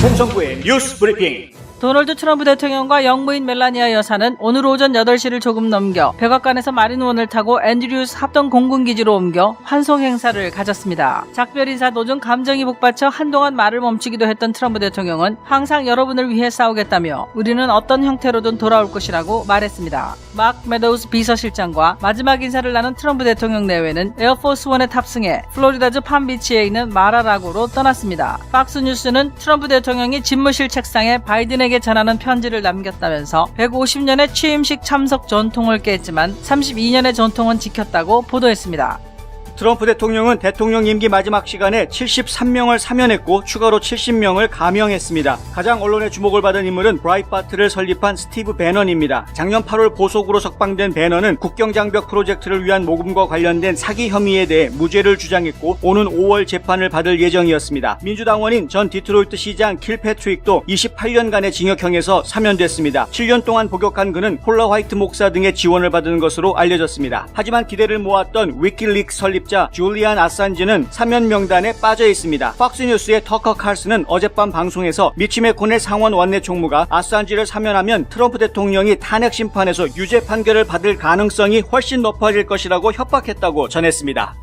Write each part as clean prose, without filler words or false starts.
송성구의 뉴스 브리핑. 도널드 트럼프 대통령과 영부인 멜라니아 여사는 오늘 오전 8시를 조금 넘겨 백악관에서 마린원을 타고 앤드류스 합동 공군기지로 옮겨 환송 행사를 가졌습니다. 작별 인사 도중 감정이 북받쳐 한동안 말을 멈추기도 했던 트럼프 대통령은 항상 여러분을 위해 싸우겠다며 우리는 어떤 형태로든 돌아올 것이라고 말했습니다. 막 메도우스 비서실장과 마지막 인사를 나눈 트럼프 대통령 내외는 에어포스원에 탑승해 플로리다주 팜비치에 있는 마라라고로 떠났습니다. 박스뉴스는 트럼프 대통령이 집무실 책상에 바이든에게 전하는 편지를 남겼다면서 150년의 취임식 참석 전통을 깼지만 32년의 전통은 지켰다고 보도했습니다. 트럼프 대통령은 대통령 임기 마지막 시간에 73명을 사면했고 추가로 70명을 감형했습니다. 가장 언론의 주목을 받은 인물은 브라이트바트를 설립한 스티브 배넌입니다. 작년 8월 보석으로 석방된 배넌은 국경장벽 프로젝트를 위한 모금과 관련된 사기 혐의에 대해 무죄를 주장했고 오는 5월 재판을 받을 예정이었습니다. 민주당원인 전 디트로이트 시장 킬패트릭도 28년간의 징역형에서 사면됐습니다. 7년 동안 복역한 그는 폴라 화이트 목사 등의 지원을 받은 것으로 알려졌습니다. 하지만 기대를 모았던 위키리크스 설립 줄리안 아산지는 사면 명단에 빠져 있습니다. 팍스뉴스의 터커 칼슨은 어젯밤 방송에서 미치 매코넬 상원 원내 총무가 아산지를 사면하면 트럼프 대통령이 탄핵 심판에서 유죄 판결을 받을 가능성이 훨씬 높아질 것이라고 협박했다고 전했습니다.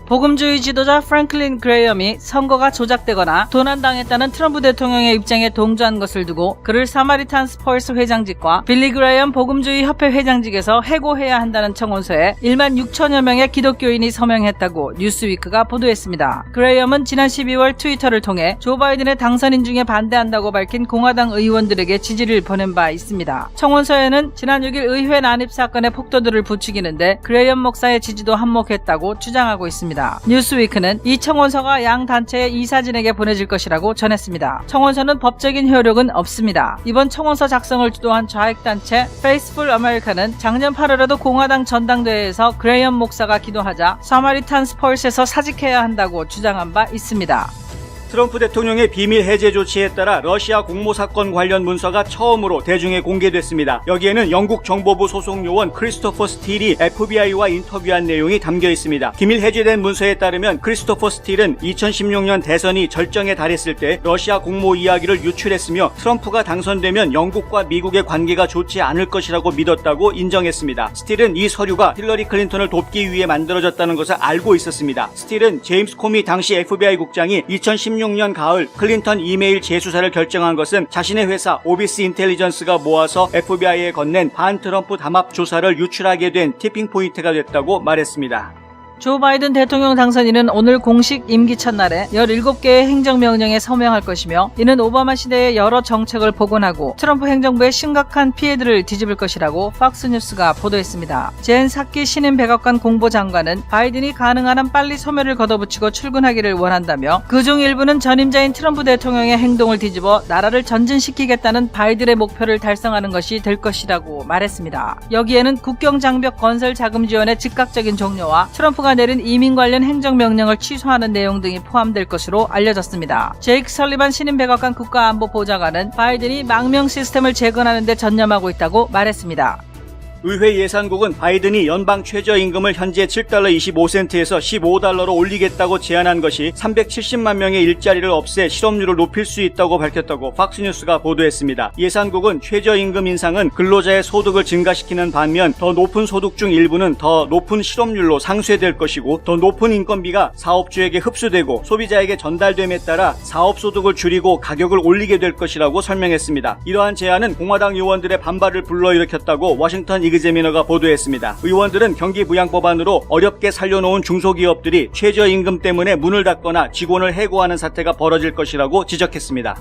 복음주의 지도자 프랭클린 그레이엄이 선거가 조작되거나 도난당했다는 트럼프 대통령의 입장에 동조한 것을 두고 그를 사마리탄스 펄스 회장직과 빌리 그레이엄 복음주의 협회 회장직에서 해고해야 한다는 청원서에 1만 6천여 명의 기독교인이 서명했다고 뉴스위크가 보도했습니다. 그레이엄은 지난 12월 트위터를 통해 조 바이든의 당선인 중에 반대한다고 밝힌 공화당 의원들에게 지지를 보낸 바 있습니다. 청원서에는 지난 6일 의회 난입 사건의 폭도들을 부추기는데 그레이엄 목사의 지지도 한몫했다고 주장하고 있습니다. 뉴스위크는 이 청원서가 양 단체의 이사진에게 보내질 것이라고 전했습니다. 청원서는 법적인 효력은 없습니다. 이번 청원서 작성을 주도한 좌익단체 Faithful America는 작년 8월에도 공화당 전당대회에서 그레이엄 목사가 기도하자 사마리탄스 펄스에서 사직해야 한다고 주장한 바 있습니다. 트럼프 대통령의 비밀 해제 조치에 따라 러시아 공모 사건 관련 문서가 처음으로 대중에 공개됐습니다. 여기에는 영국 정보부 소속 요원 크리스토퍼 스틸이 FBI와 인터뷰한 내용이 담겨 있습니다. 기밀 해제된 문서에 따르면 크리스토퍼 스틸은 2016년 대선이 절정에 달했을 때 러시아 공모 이야기를 유출했으며 트럼프가 당선되면 영국과 미국의 관계가 좋지 않을 것이라고 믿었다고 인정했습니다. 스틸은 이 서류가 힐러리 클린턴을 돕기 위해 만들어졌다는 것을 알고 있었습니다. 스틸은 제임스 코미 당시 FBI 국장이 2016년 가을 클린턴 이메일 재수사를 결정한 것은 자신의 회사 오비스 인텔리전스가 모아서 FBI에 건넨 반 트럼프 담합 조사를 유출하게 된 티핑 포인트가 됐다고 말했습니다. 조 바이든 대통령 당선인은 오늘 공식 임기 첫날에 17개의 행정명령에 서명할 것이며 이는 오바마 시대의 여러 정책을 복원하고 트럼프 행정부의 심각한 피해들을 뒤집을 것이라고 팍스뉴스가 보도했습니다. 젠 사키 신임 백악관 공보장관은 바이든이 가능한 한 빨리 소멸을 걷어붙이고 출근하기를 원한다며 그중 일부는 전임자인 트럼프 대통령의 행동을 뒤집어 나라를 전진시키겠다는 바이든의 목표를 달성하는 것이 될 것이라고 말했습니다. 여기에는 국경장벽 건설 자금 지원의 즉각적인 종료와 트럼프가 내린 이민 관련 행정명령을 취소하는 내용 등이 포함될 것으로 알려졌습니다. 제이크 설리반 신임 백악관 국가안보보좌관은 바이든이 망명 시스템을 재건하는 데 전념하고 있다고 말했습니다. 의회 예산국은 바이든이 연방 최저임금을 현재 $7.25에서 $15로 올리겠다고 제안한 것이 370만 명의 일자리를 없애 실업률을 높일 수 있다고 밝혔다고 팍스뉴스가 보도했습니다. 예산국은 최저임금 인상은 근로자의 소득을 증가시키는 반면 더 높은 소득 중 일부는 더 높은 실업률로 상쇄될 것이고 더 높은 인건비가 사업주에게 흡수되고 소비자에게 전달됨에 따라 사업소득을 줄이고 가격을 올리게 될 것이라고 설명했습니다. 이러한 제안은 공화당 의원들의 반발을 불러일으켰다고 워싱턴 이그제미너가 보도했습니다. 의원들은 경기부양법안으로 어렵게 살려놓은 중소기업들이 최저임금 때문에 문을 닫거나 직원을 해고하는 사태가 벌어질 것이라고 지적했습니다.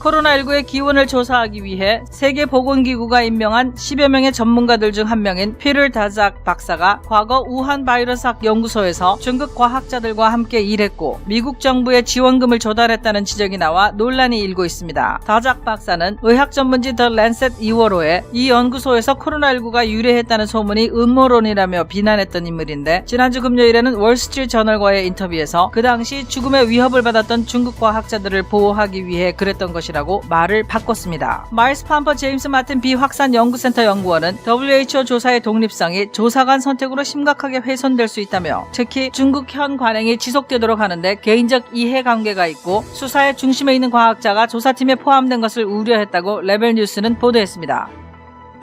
코로나19의 기원을 조사하기 위해 세계보건기구가 임명한 10여 명의 전문가들 중 한 명인 피터 다작 박사가 과거 우한 바이러스학 연구소에서 중국 과학자들과 함께 일했고 미국 정부의 지원금을 조달했다는 지적이 나와 논란이 일고 있습니다. 다작 박사는 의학 전문지 더 랜셋 2월호에 이 연구소에서 코로나19가 유래했다는 소문이 음모론이라며 비난했던 인물인데 지난주 금요일에는 월스트리트 저널과의 인터뷰에서 그 당시 죽음의 위협을 받았던 중국 과학자들을 보호하기 위해 그랬던 것이라고 것이라고 말을 바꿨습니다. 마일스 팜퍼 제임스 마틴 비확산 연구센터 연구원은 WHO 조사의 독립성이 조사관 선택으로 심각하게 훼손될 수 있다며 특히 중국 현 관행이 지속되도록 하는데 개인적 이해관계가 있고 수사의 중심에 있는 과학자가 조사팀에 포함된 것을 우려했다고 레벨뉴스는 보도했습니다.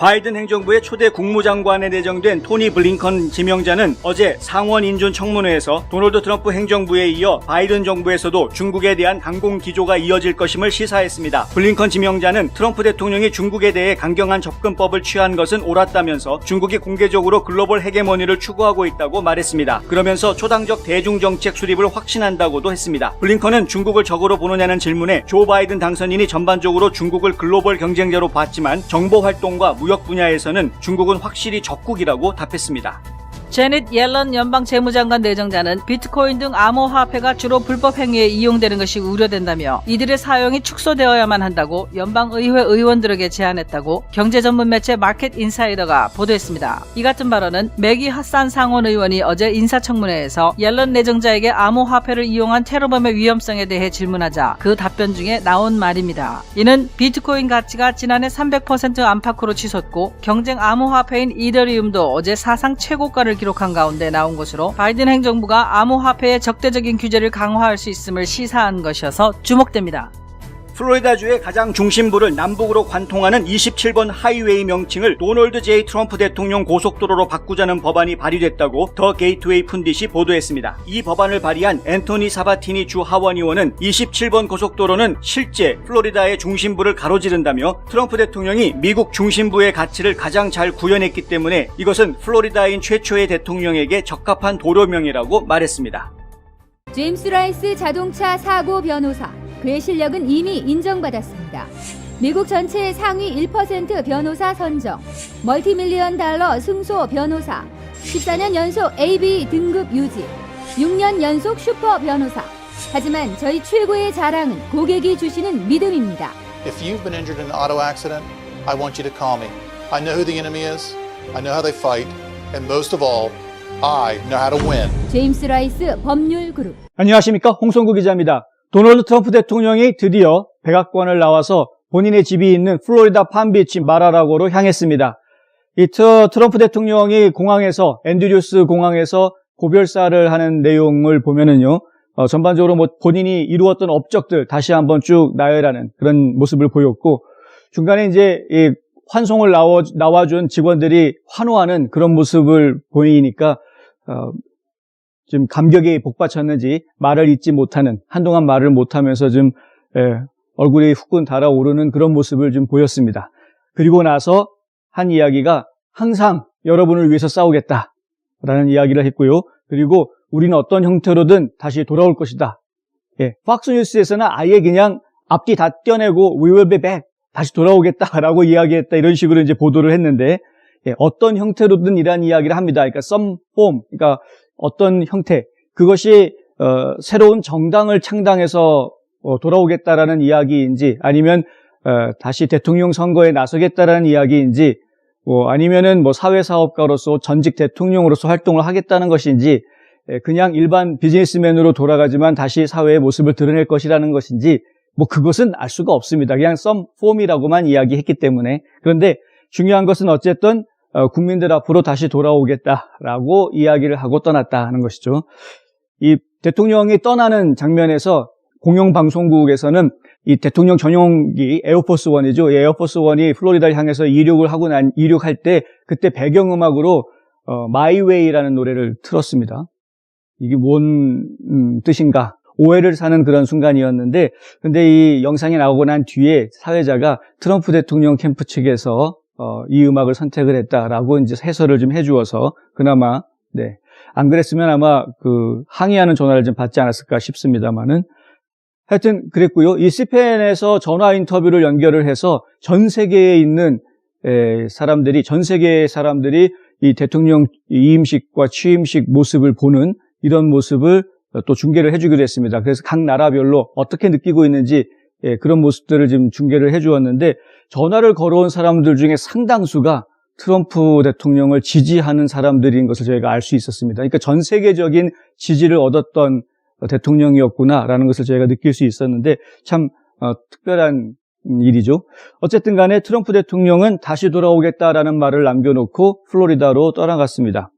바이든 행정부의 초대 국무장관에 내정된 토니 블링컨 지명자는 어제 상원 인준 청문회에서 도널드 트럼프 행정부에 이어 바이든 정부에서도 중국에 대한 강공 기조가 이어질 것임을 시사했습니다. 블링컨 지명자는 트럼프 대통령이 중국에 대해 강경한 접근법을 취한 것은 옳았다면서 중국이 공개적으로 글로벌 헤게모니를 추구하고 있다고 말했습니다. 그러면서 초당적 대중정책 수립을 확신한다고도 했습니다. 블링컨은 중국을 적으로 보느냐는 질문에 조 바이든 당선인이 전반적으로 중국을 글로벌 경쟁자로 봤지만 정보 활동과 무역 분야에서는 중국은 확실히 적국이라고 답했습니다. 제닛 옐런 연방 재무장관 내정자는 비트코인 등 암호화폐가 주로 불법 행위에 이용되는 것이 우려된다며 이들의 사용이 축소되어야만 한다고 연방의회 의원들에게 제안했다고 경제 전문 매체 마켓 인사이더가 보도했습니다. 이 같은 발언은 매기 핫산 상원 의원이 어제 인사청문회에서 옐런 내정자에게 암호화폐를 이용한 테러범의 위험성에 대해 질문하자 그 답변 중에 나온 말입니다. 이는 비트코인 가치가 지난해 300% 안팎으로 치솟고 경쟁 암호화폐인 이더리움도 어제 사상 최고가를 기록한 가운데 나온 것으로 바이든 행정부가 암호화폐의 적대적인 규제를 강화할 수 있음을 시사한 것이어서 주목됩니다. 플로리다주의 가장 중심부를 남북으로 관통하는 27번 하이웨이 명칭을 도널드 J. 트럼프 대통령 고속도로로 바꾸자는 법안이 발의됐다고 더 게이트웨이 푼딧이 보도했습니다. 이 법안을 발의한 앤토니 사바티니 주 하원 의원은 27번 고속도로는 실제 플로리다의 중심부를 가로지른다며 트럼프 대통령이 미국 중심부의 가치를 가장 잘 구현했기 때문에 이것은 플로리다인 최초의 대통령에게 적합한 도로명이라고 말했습니다. 제임스 라이스 자동차 사고 변호사. 그의 실력은 이미 인정받았습니다. 미국 전체의 상위 1% 변호사 선정, 멀티밀리언 달러 승소 변호사, 14년 연속 AB 등급 유지, 6년 연속 슈퍼 변호사. 하지만 저희 최고의 자랑은 고객이 주시는 믿음입니다. If you've been injured in an auto accident, I want you to call me. I know who the enemy is, I know how they fight, and most of all, I know how to win. 제임스 라이스 법률 그룹. 안녕하십니까, 홍성구 기자입니다. 도널드 트럼프 대통령이 드디어 백악관을 나와서 본인의 집이 있는 플로리다 팜비치 마라라고로 향했습니다. 이 트럼프 대통령이 공항에서 앤드류스 공항에서 고별사를 하는 내용을 보면은요, 전반적으로 뭐 본인이 이루었던 업적들 다시 한번 쭉 나열하는 그런 모습을 보였고, 중간에 이제 이 환송을 나와준 직원들이 환호하는 그런 모습을 보이니까 좀 감격이 복받쳤는지 말을 잇지 못하는, 한동안 말을 못하면서 좀 얼굴이 후끈 달아오르는 그런 모습을 좀 보였습니다. 그리고 나서 한 이야기가 항상 여러분을 위해서 싸우겠다라는 이야기를 했고요. 그리고 우리는 어떤 형태로든 다시 돌아올 것이다. 팍스뉴스에서는 아예 그냥 앞뒤 다 떼어내고 We will be back, 다시 돌아오겠다라고 이야기했다, 이런 식으로 이제 보도를 했는데, 어떤 형태로든 이란 이야기를 합니다. 그러니까 some form, 그러니까 어떤 형태, 그것이 새로운 정당을 창당해서 돌아오겠다라는 이야기인지, 아니면 다시 대통령 선거에 나서겠다라는 이야기인지, 아니면은 뭐 사회사업가로서 전직 대통령으로서 활동을 하겠다는 것인지, 그냥 일반 비즈니스맨으로 돌아가지만 다시 사회의 모습을 드러낼 것이라는 것인지, 뭐 그것은 알 수가 없습니다. 그냥 some form이라고만 이야기했기 때문에. 그런데 중요한 것은 어쨌든 국민들 앞으로 다시 돌아오겠다라고 이야기를 하고 떠났다 하는 것이죠. 이 대통령이 떠나는 장면에서 공영방송국에서는 이 대통령 전용기 에어포스 원이죠. 이 에어포스 원이 플로리다를 향해서 이륙할 때 그때 배경음악으로 My Way라는 노래를 틀었습니다. 이게 뭔 뜻인가? 오해를 사는 그런 순간이었는데, 근데 이 영상이 나오고 난 뒤에 사회자가 트럼프 대통령 캠프 측에서 이 음악을 선택을 했다라고 이제 해설을 좀 해주어서 그나마, 안 그랬으면 아마 그 항의하는 전화를 좀 받지 않았을까 싶습니다만은, 하여튼 그랬고요. 이 CPN에서 전화 인터뷰를 연결을 해서 전 세계에 있는 전 세계의 사람들이 이 대통령 이임식과 취임식 모습을 보는 이런 모습을 또 중계를 해주기로 했습니다. 그래서 각 나라별로 어떻게 느끼고 있는지 그런 모습들을 지금 중계를 해주었는데, 전화를 걸어온 사람들 중에 상당수가 트럼프 대통령을 지지하는 사람들인 것을 저희가 알 수 있었습니다. 그러니까 전 세계적인 지지를 얻었던 대통령이었구나라는 것을 저희가 느낄 수 있었는데, 참 특별한 일이죠. 어쨌든 간에 트럼프 대통령은 다시 돌아오겠다라는 말을 남겨놓고 플로리다로 떠나갔습니다.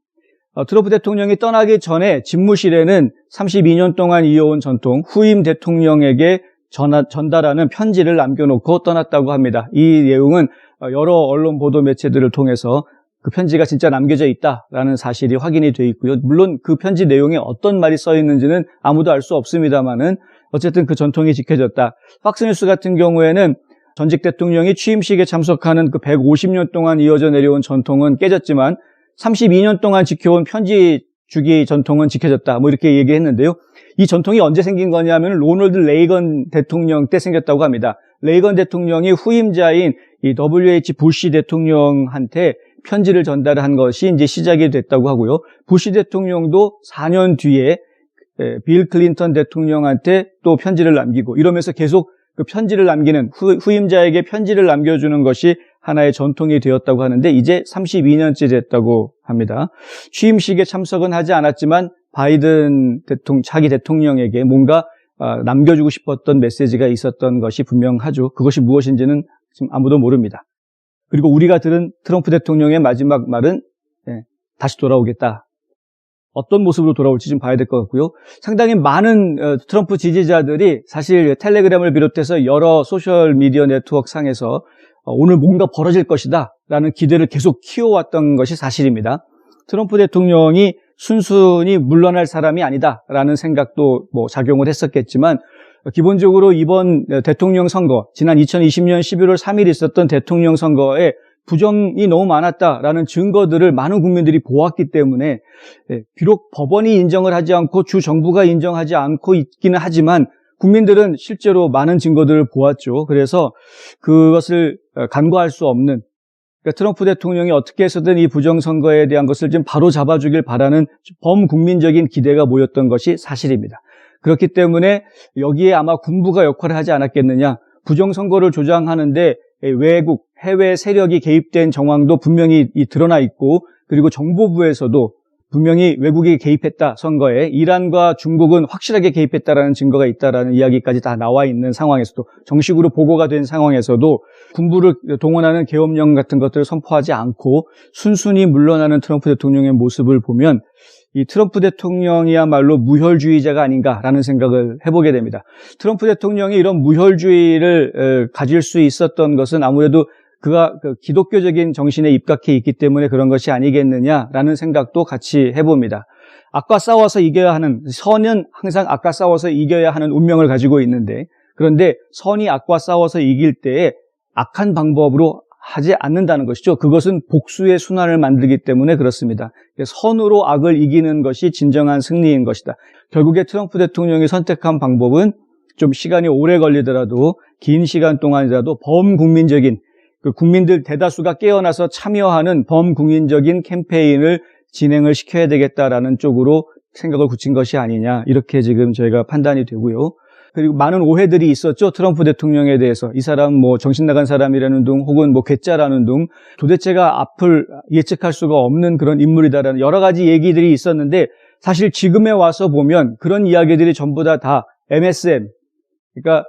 트럼프 대통령이 떠나기 전에 집무실에는 32년 동안 이어온 전통, 후임 대통령에게 전달하는 편지를 남겨놓고 떠났다고 합니다. 이 내용은 여러 언론 보도 매체들을 통해서 그 편지가 진짜 남겨져 있다라는 사실이 확인이 돼 있고요. 물론 그 편지 내용에 어떤 말이 써 있는지는 아무도 알 수 없습니다만은 어쨌든 그 전통이 지켜졌다. 팍스뉴스 같은 경우에는 전직 대통령이 취임식에 참석하는 그 150년 동안 이어져 내려온 전통은 깨졌지만 32년 동안 지켜온 편지 주기 전통은 지켜졌다. 뭐 이렇게 얘기했는데요. 이 전통이 언제 생긴 거냐면 로널드 레이건 대통령 때 생겼다고 합니다. 레이건 대통령이 후임자인 이 WH 부시 대통령한테 편지를 전달한 것이 이제 시작이 됐다고 하고요. 부시 대통령도 4년 뒤에 빌 클린턴 대통령한테 또 편지를 남기고 이러면서 계속 그 편지를 남기는 후임자에게 편지를 남겨주는 것이 하나의 전통이 되었다고 하는데 이제 32년째 됐다고 합니다. 취임식에 참석은 하지 않았지만 바이든 차기 대통령에게 뭔가 남겨주고 싶었던 메시지가 있었던 것이 분명하죠. 그것이 무엇인지는 지금 아무도 모릅니다. 그리고 우리가 들은 트럼프 대통령의 마지막 말은 다시 돌아오겠다. 어떤 모습으로 돌아올지 좀 봐야 될 것 같고요. 상당히 많은 트럼프 지지자들이 사실 텔레그램을 비롯해서 여러 소셜미디어 네트워크 상에서 오늘 뭔가 벌어질 것이다 라는 기대를 계속 키워왔던 것이 사실입니다. 트럼프 대통령이 순순히 물러날 사람이 아니다 라는 생각도 뭐 작용을 했었겠지만 기본적으로 이번 대통령 선거, 지난 2020년 11월 3일 있었던 대통령 선거에 부정이 너무 많았다라는 증거들을 많은 국민들이 보았기 때문에 비록 법원이 인정을 하지 않고 주 정부가 인정하지 않고 있기는 하지만 국민들은 실제로 많은 증거들을 보았죠. 그래서 그것을 간과할 수 없는 그러니까 트럼프 대통령이 어떻게 해서든 이 부정선거에 대한 것을 좀 바로 잡아주길 바라는 범국민적인 기대가 모였던 것이 사실입니다. 그렇기 때문에 여기에 아마 군부가 역할을 하지 않았겠느냐. 부정선거를 조장하는데 외국, 해외 세력이 개입된 정황도 분명히 드러나 있고 그리고 정보부에서도 분명히 외국이 개입했다, 선거에. 이란과 중국은 확실하게 개입했다라는 증거가 있다라는 이야기까지 다 나와 있는 상황에서도 정식으로 보고가 된 상황에서도 군부를 동원하는 계엄령 같은 것들을 선포하지 않고 순순히 물러나는 트럼프 대통령의 모습을 보면 이 트럼프 대통령이야말로 무혈주의자가 아닌가라는 생각을 해보게 됩니다. 트럼프 대통령이 이런 무혈주의를 가질 수 있었던 것은 아무래도 그가 기독교적인 정신에 입각해 있기 때문에 그런 것이 아니겠느냐라는 생각도 같이 해봅니다. 악과 싸워서 이겨야 하는, 선은 항상 악과 싸워서 이겨야 하는 운명을 가지고 있는데 그런데 선이 악과 싸워서 이길 때에 악한 방법으로 하지 않는다는 것이죠. 그것은 복수의 순환을 만들기 때문에 그렇습니다. 선으로 악을 이기는 것이 진정한 승리인 것이다. 결국에 트럼프 대통령이 선택한 방법은 좀 시간이 오래 걸리더라도 긴 시간 동안이라도 범국민적인 국민들 대다수가 깨어나서 참여하는 범국민적인 캠페인을 진행을 시켜야 되겠다라는 쪽으로 생각을 굳힌 것이 아니냐 이렇게 지금 저희가 판단이 되고요. 그리고 많은 오해들이 있었죠. 트럼프 대통령에 대해서. 이 사람 뭐 정신 나간 사람이라는 둥 혹은 뭐 괴짜라는 둥 도대체가 앞을 예측할 수가 없는 그런 인물이다라는 여러 가지 얘기들이 있었는데 사실 지금에 와서 보면 그런 이야기들이 전부 다 MSM 그러니까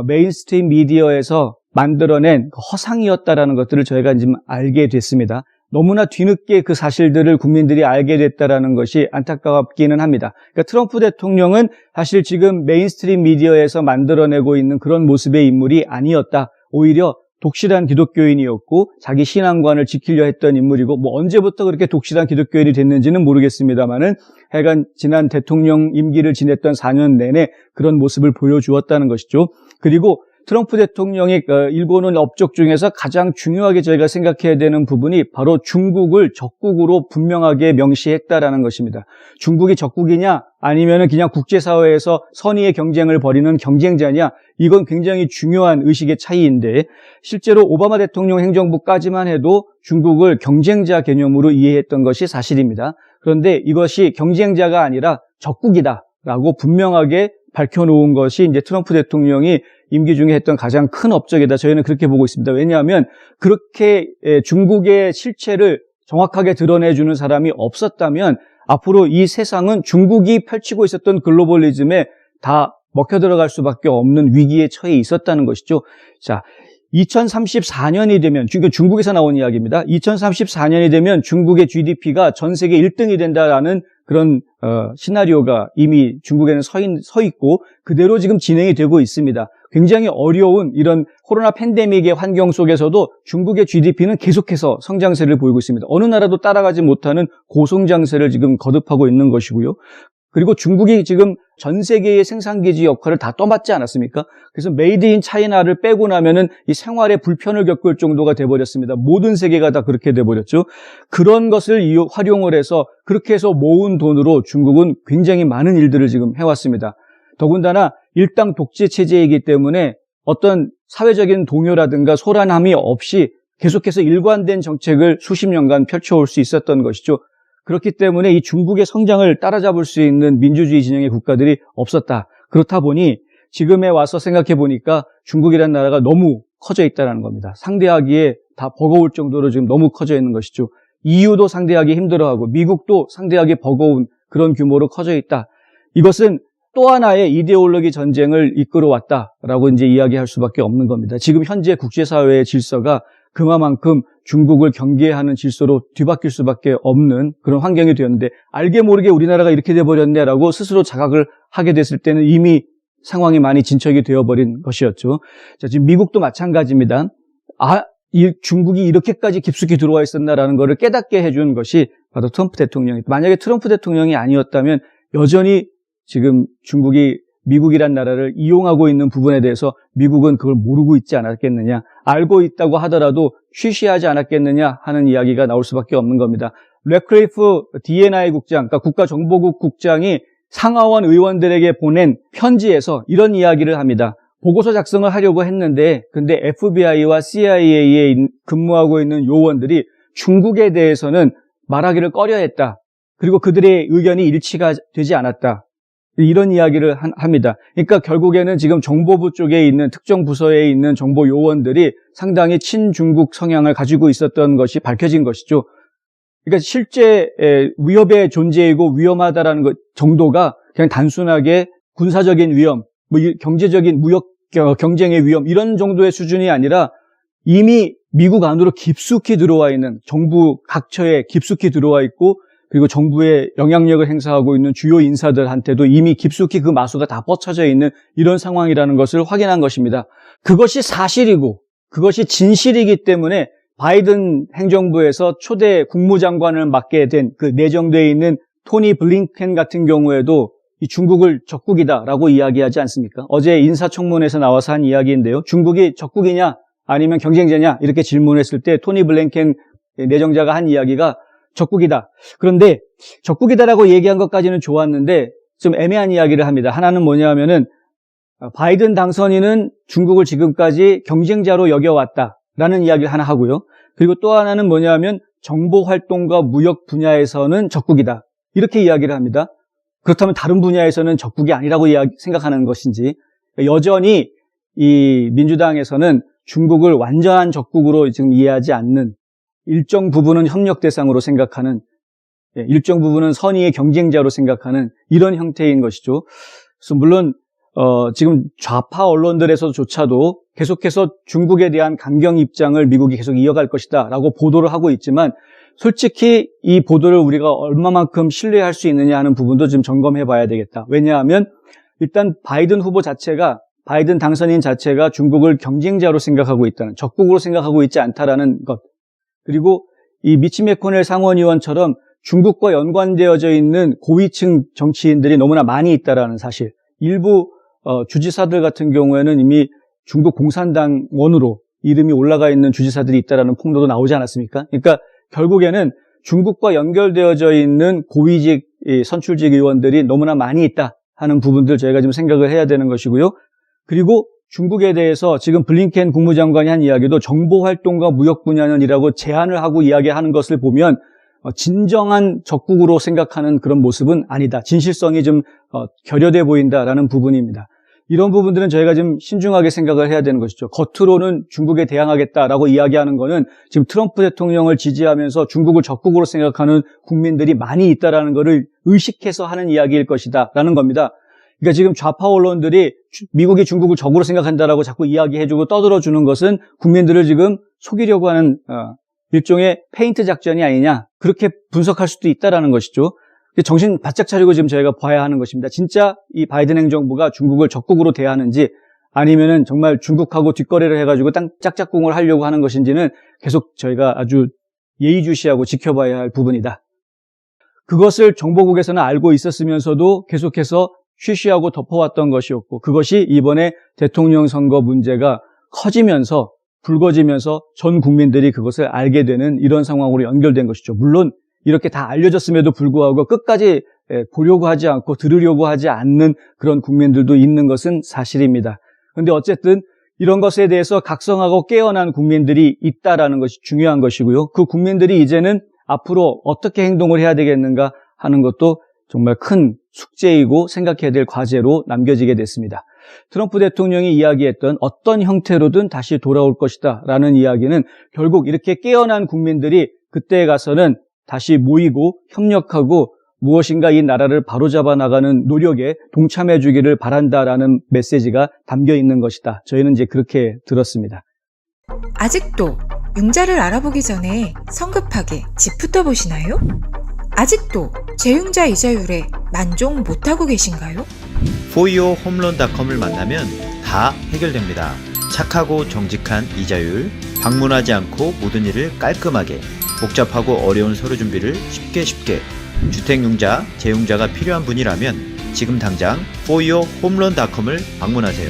메인스트림 미디어에서 만들어낸 허상이었다라는 것들을 저희가 지금 알게 됐습니다. 너무나 뒤늦게 그 사실들을 국민들이 알게 됐다라는 것이 안타깝기는 합니다. 그러니까 트럼프 대통령은 사실 지금 메인스트림 미디어에서 만들어내고 있는 그런 모습의 인물이 아니었다. 오히려 독실한 기독교인이었고 자기 신앙관을 지키려 했던 인물이고 뭐 언제부터 그렇게 독실한 기독교인이 됐는지는 모르겠습니다만은 하여간 지난 대통령 임기를 지냈던 4년 내내 그런 모습을 보여주었다는 것이죠. 그리고 트럼프 대통령이 일궈놓은 업적 중에서 가장 중요하게 저희가 생각해야 되는 부분이 바로 중국을 적국으로 분명하게 명시했다라는 것입니다. 중국이 적국이냐 아니면 그냥 국제사회에서 선의의 경쟁을 벌이는 경쟁자냐 이건 굉장히 중요한 의식의 차이인데 실제로 오바마 대통령 행정부까지만 해도 중국을 경쟁자 개념으로 이해했던 것이 사실입니다. 그런데 이것이 경쟁자가 아니라 적국이다라고 분명하게 밝혀놓은 것이 이제 트럼프 대통령이 임기 중에 했던 가장 큰 업적이다. 저희는 그렇게 보고 있습니다. 왜냐하면 그렇게 중국의 실체를 정확하게 드러내주는 사람이 없었다면 앞으로 이 세상은 중국이 펼치고 있었던 글로벌리즘에 다 먹혀 들어갈 수밖에 없는 위기에 처해 있었다는 것이죠. 자, 2034년이 되면, 중국에서 나온 이야기입니다. 2034년이 되면 중국의 GDP가 전 세계 1등이 된다라는 그런 시나리오가 이미 중국에는 서 있고 그대로 지금 진행이 되고 있습니다. 굉장히 어려운 이런 코로나 팬데믹의 환경 속에서도 중국의 GDP는 계속해서 성장세를 보이고 있습니다. 어느 나라도 따라가지 못하는 고성장세를 지금 거듭하고 있는 것이고요. 그리고 중국이 지금 전 세계의 생산기지 역할을 다 떠맡지 않았습니까? 그래서 메이드 인 차이나를 빼고 나면은 이 생활에 불편을 겪을 정도가 돼버렸습니다. 모든 세계가 다 그렇게 돼버렸죠. 그런 것을 활용을 해서 그렇게 해서 모은 돈으로 중국은 굉장히 많은 일들을 지금 해왔습니다. 더군다나 일당 독재 체제이기 때문에 어떤 사회적인 동요라든가 소란함이 없이 계속해서 일관된 정책을 수십 년간 펼쳐올 수 있었던 것이죠. 그렇기 때문에 이 중국의 성장을 따라잡을 수 있는 민주주의 진영의 국가들이 없었다. 그렇다 보니 지금에 와서 생각해 보니까 중국이라는 나라가 너무 커져 있다는 겁니다. 상대하기에 다 버거울 정도로 지금 너무 커져 있는 것이죠. EU도 상대하기 힘들어하고 미국도 상대하기 버거운 그런 규모로 커져 있다. 이것은 또 하나의 이데올로기 전쟁을 이끌어왔다라고 이제 이야기할 수밖에 없는 겁니다. 지금 현재 국제사회의 질서가 그만큼 중국을 경계하는 질서로 뒤바뀔 수밖에 없는 그런 환경이 되었는데 알게 모르게 우리나라가 이렇게 돼버렸네라고 스스로 자각을 하게 됐을 때는 이미 상황이 많이 진척이 되어버린 것이었죠. 자, 지금 미국도 마찬가지입니다. 중국이 이렇게까지 깊숙이 들어와 있었나라는 것을 깨닫게 해준 것이 바로 트럼프 대통령입니다. 만약에 트럼프 대통령이 아니었다면 여전히 지금 중국이 미국이란 나라를 이용하고 있는 부분에 대해서 미국은 그걸 모르고 있지 않았겠느냐, 알고 있다고 하더라도 쉬쉬하지 않았겠느냐 하는 이야기가 나올 수밖에 없는 겁니다. 래클리프 D&I 국장, 그러니까 국가정보국 국장이 상하원 의원들에게 보낸 편지에서 이런 이야기를 합니다. 보고서 작성을 하려고 했는데 근데 FBI와 CIA에 근무하고 있는 요원들이 중국에 대해서는 말하기를 꺼려했다. 그리고 그들의 의견이 일치가 되지 않았다. 이런 이야기를 합니다. 그러니까 결국에는 지금 정보부 쪽에 있는 특정 부서에 있는 정보 요원들이 상당히 친중국 성향을 가지고 있었던 것이 밝혀진 것이죠. 그러니까 실제 위협의 존재이고 위험하다라는 것 정도가 그냥 단순하게 군사적인 위험, 경제적인 무역 경쟁의 위험 이런 정도의 수준이 아니라 이미 미국 안으로 깊숙이 들어와 있는 정부 각처에 깊숙이 들어와 있고 그리고 정부의 영향력을 행사하고 있는 주요 인사들한테도 이미 깊숙이 그 마수가 다 뻗쳐져 있는 이런 상황이라는 것을 확인한 것입니다. 그것이 사실이고 그것이 진실이기 때문에 바이든 행정부에서 초대 국무장관을 맡게 된 그 내정되어 있는 토니 블링켄 같은 경우에도 이 중국을 적국이다라고 이야기하지 않습니까? 어제 인사청문회에서 나와서 한 이야기인데요. 중국이 적국이냐 아니면 경쟁자냐 이렇게 질문했을 때 토니 블링켄 내정자가 한 이야기가 적국이다. 그런데 적국이다라고 얘기한 것까지는 좋았는데 좀 애매한 이야기를 합니다. 하나는 뭐냐면은 바이든 당선인은 중국을 지금까지 경쟁자로 여겨왔다라는 이야기를 하나 하고요. 그리고 또 하나는 뭐냐면 정보활동과 무역 분야에서는 적국이다. 이렇게 이야기를 합니다. 그렇다면 다른 분야에서는 적국이 아니라고 생각하는 것인지 여전히 이 민주당에서는 중국을 완전한 적국으로 지금 이해하지 않는 일정 부분은 협력 대상으로 생각하는 일정 부분은 선의의 경쟁자로 생각하는 이런 형태인 것이죠. 그래서 물론 지금 좌파 언론들에서조차도 계속해서 중국에 대한 강경 입장을 미국이 계속 이어갈 것이다라고 보도를 하고 있지만 솔직히 이 보도를 우리가 얼마만큼 신뢰할 수 있느냐 하는 부분도 좀 점검해 봐야 되겠다. 왜냐하면 일단 바이든 후보 자체가 바이든 당선인 자체가 중국을 경쟁자로 생각하고 있다는 적국으로 생각하고 있지 않다라는 것 그리고 이 미치 매코넬 상원의원처럼 중국과 연관되어져 있는 고위층 정치인들이 너무나 많이 있다라는 사실 일부 주지사들 같은 경우에는 이미 중국 공산당원으로 이름이 올라가 있는 주지사들이 있다라는 폭로도 나오지 않았습니까? 그러니까 결국에는 중국과 연결되어져 있는 고위직 선출직 의원들이 너무나 많이 있다 하는 부분들 저희가 좀 생각을 해야 되는 것이고요. 그리고 중국에 대해서 지금 블링켄 국무장관이 한 이야기도 정보활동과 무역 분야는이라고 제안을 하고 이야기하는 것을 보면 진정한 적국으로 생각하는 그런 모습은 아니다. 진실성이 좀 결여돼 보인다라는 부분입니다. 이런 부분들은 저희가 좀 신중하게 생각을 해야 되는 것이죠. 겉으로는 중국에 대항하겠다라고 이야기하는 거는 지금 트럼프 대통령을 지지하면서 중국을 적국으로 생각하는 국민들이 많이 있다라는 것을 의식해서 하는 이야기일 것이다라는 겁니다. 그러니까 지금 좌파 언론들이 미국이 중국을 적으로 생각한다라고 자꾸 이야기해주고 떠들어주는 것은 국민들을 지금 속이려고 하는 일종의 페인트 작전이 아니냐, 그렇게 분석할 수도 있다라는 것이죠. 정신 바짝 차리고 지금 저희가 봐야 하는 것입니다. 진짜 이 바이든 행정부가 중국을 적국으로 대하는지 아니면은 정말 중국하고 뒷거래를 해가지고 짝짝꿍을 하려고 하는 것인지는 계속 저희가 아주 예의주시하고 지켜봐야 할 부분이다. 그것을 정보국에서는 알고 있었으면서도 계속해서 쉬쉬하고 덮어왔던 것이었고, 그것이 이번에 대통령 선거 문제가 커지면서 불거지면서 전 국민들이 그것을 알게 되는 이런 상황으로 연결된 것이죠. 물론 이렇게 다 알려졌음에도 불구하고 끝까지 보려고 하지 않고 들으려고 하지 않는 그런 국민들도 있는 것은 사실입니다. 그런데 어쨌든 이런 것에 대해서 각성하고 깨어난 국민들이 있다라는 것이 중요한 것이고요. 그 국민들이 이제는 앞으로 어떻게 행동을 해야 되겠는가 하는 것도 정말 큰 숙제이고 생각해야 될 과제로 남겨지게 됐습니다. 트럼프 대통령이 이야기했던 어떤 형태로든 다시 돌아올 것이다 라는 이야기는 결국 이렇게 깨어난 국민들이 그때에 가서는 다시 모이고 협력하고 무엇인가 이 나라를 바로잡아 나가는 노력에 동참해 주기를 바란다라는 메시지가 담겨 있는 것이다. 저희는 이제 그렇게 들었습니다. 아직도 융자를 알아보기 전에 성급하게 집부터 보시나요? 아직도 재융자 이자율에 만족 못하고 계신가요? foyohomeloan.com을 만나면 다 해결됩니다. 착하고 정직한 이자율, 방문하지 않고 모든 일을 깔끔하게, 복잡하고 어려운 서류 준비를 쉽게 주택융자, 재융자가 필요한 분이라면 지금 당장 foyohomeloan.com을 방문하세요.